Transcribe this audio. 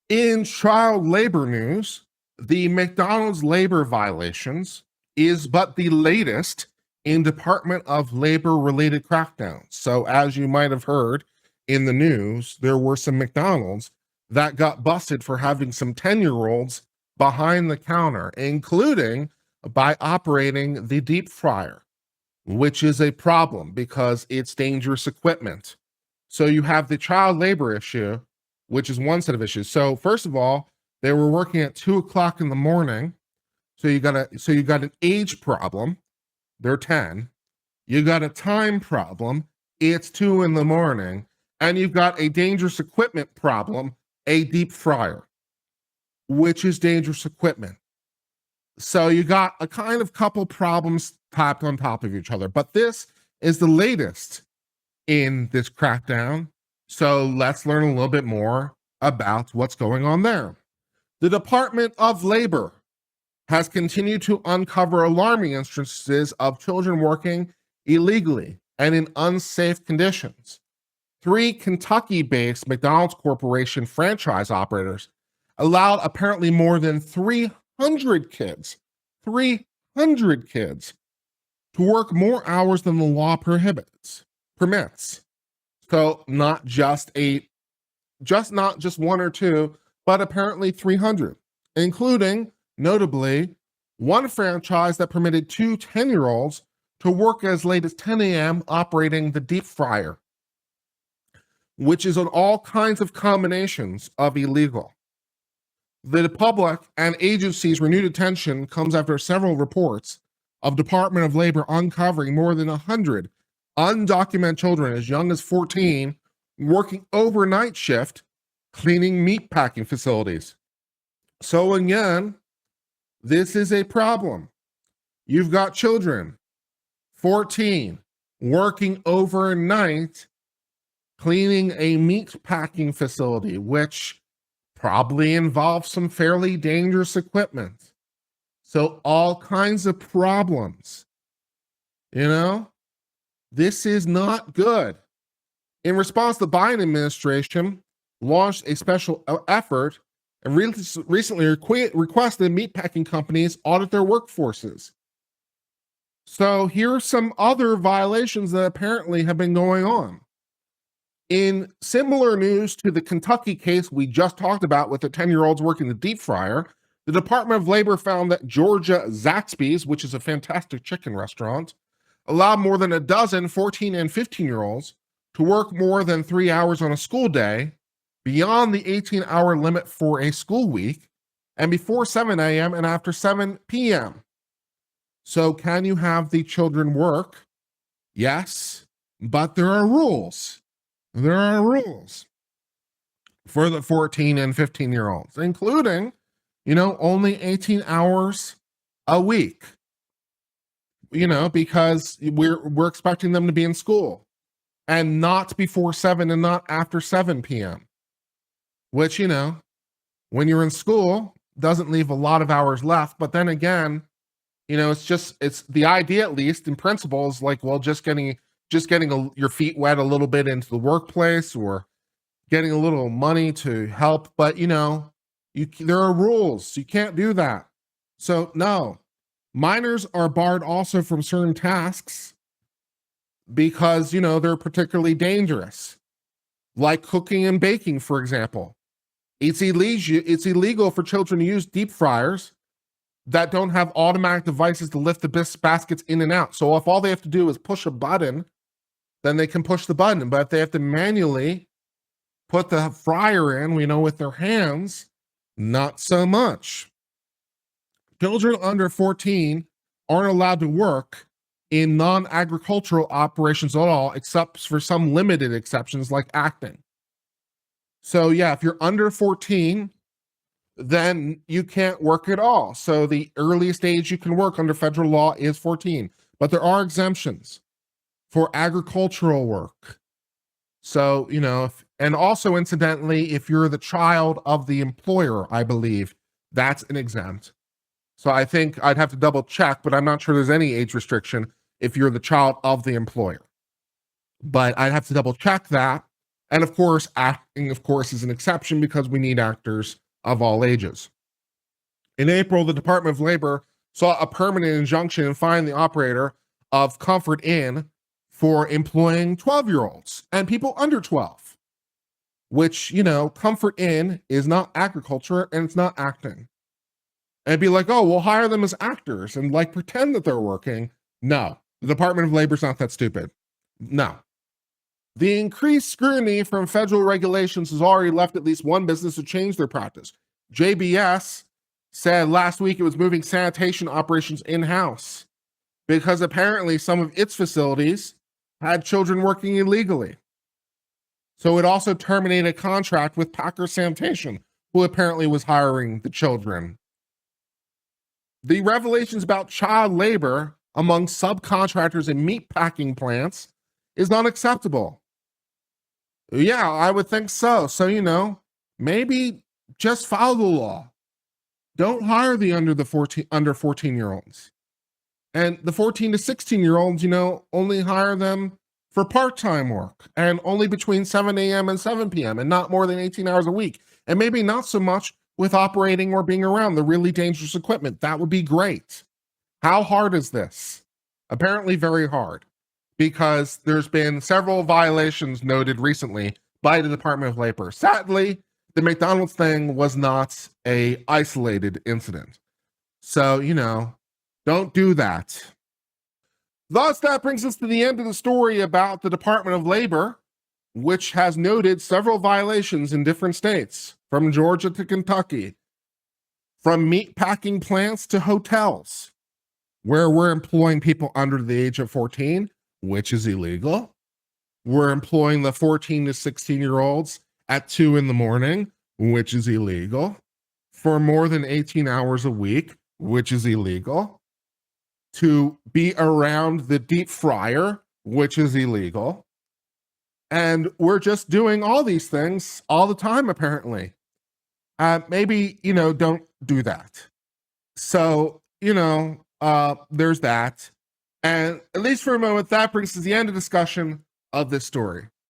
In child labor news, the McDonald's labor violations is but the latest in Department of Labor related crackdowns. So, as you might have heard in the news, there were some McDonald's that got busted for having some 10-year-olds behind the counter, including by operating the deep fryer, which is a problem because it's dangerous equipment. So, you have the child labor issue, which is one set of issues. So, first of all, they were working at 2 o'clock in the morning. So you got an age problem. They're 10. You got a time problem. It's 2 in the morning. And you've got a dangerous equipment problem, a deep fryer, which is dangerous equipment. So you got a kind of couple problems tapped on top of each other. But this is the latest in this crackdown. So let's learn a little bit more about what's going on there. The Department of Labor has continued to uncover alarming instances of children working illegally and in unsafe conditions. 3 Kentucky-based McDonald's Corporation franchise operators allowed apparently more than 300 kids, to work more hours than the law permits. So not just one or two, but apparently 300, including, notably, one franchise that permitted 2 10-year-olds to work as late as 10 a.m. operating the deep fryer, which is on all kinds of combinations of illegal. The public and agencies' renewed attention comes after several reports of Department of Labor uncovering more than 100 undocumented children as young as 14 working overnight shift cleaning meatpacking facilities. So again, this is a problem. You've got children, 14, working overnight cleaning a meatpacking facility, which probably involves some fairly dangerous equipment. So all kinds of problems. This is not good. In response, the Biden administration launched a special effort and recently requested meatpacking companies audit their workforces. So here are some other violations that apparently have been going on. In similar news to the Kentucky case we just talked about with the 10-year-olds working the deep fryer, the Department of Labor found that Georgia Zaxby's, which is a fantastic chicken restaurant, allowed more than a dozen 14 and 15-year-olds to work more than 3 hours on a school day beyond the 18-hour limit for a school week and before 7 a.m. and after 7 p.m. So can you have the children work? Yes, but there are rules. There are rules for the 14 and 15-year-olds, including, only 18 hours a week, because we're expecting them to be in school and not before 7 and not after 7 p.m., which, when you're in school doesn't leave a lot of hours left. But then again, it's the idea, at least in principle, is like, well, just getting your feet wet a little bit into the workplace or getting a little money to help. But, there are rules. You can't do that. So no, minors are barred also from certain tasks because, they're particularly dangerous, like cooking and baking, for example. It's illegal for children to use deep fryers that don't have automatic devices to lift the baskets in and out. So if all they have to do is push a button, then they can push the button. But if they have to manually put the fryer in, with their hands, not so much. Children under 14 aren't allowed to work in non-agricultural operations at all, except for some limited exceptions like acting. So yeah, if you're under 14, then you can't work at all. So the earliest age you can work under federal law is 14, but there are exemptions for agricultural work. So, and also incidentally, if you're the child of the employer, I believe that's an exempt. So I think I'd have to double check, but I'm not sure there's any age restriction if you're the child of the employer. But I'd have to double check that. And of course, acting, of course, is an exception because we need actors of all ages. In April, the Department of Labor saw a permanent injunction and fined the operator of Comfort Inn for employing 12-year-olds and people under 12, which, Comfort Inn is not agriculture and it's not acting. And be like, oh, we'll hire them as actors and like pretend that they're working. No, the Department of Labor's not that stupid. No. The increased scrutiny from federal regulations has already left at least one business to change their practice. JBS said last week it was moving sanitation operations in-house because apparently some of its facilities had children working illegally. So it also terminated a contract with Packer Sanitation, who apparently was hiring the children. The revelations about child labor among subcontractors in meat packing plants is not acceptable. Yeah, I would think so. So, maybe just follow the law. Don't hire the under 14-year-olds. And the 14 to 16-year-olds, only hire them for part-time work and only between 7 a.m. and 7 p.m. and not more than 18 hours a week. And maybe not so much with operating or being around the really dangerous equipment. That would be great. How hard is this? Apparently very hard, because there's been several violations noted recently by the Department of Labor. Sadly, the McDonald's thing was not an isolated incident. So, don't do that. Thus, that brings us to the end of the story about the Department of Labor, which has noted several violations in different states, from Georgia to Kentucky, from meat packing plants to hotels, where we're employing people under the age of 14, which is illegal. We're employing the 14 to 16-year-olds at 2 a.m, which is illegal, for more than 18 hours a week, which is illegal, to be around the deep fryer, which is illegal. And we're just doing all these things all the time, apparently. Maybe, don't do that. So, there's that. And at least for a moment, that brings us to the end of discussion of this story.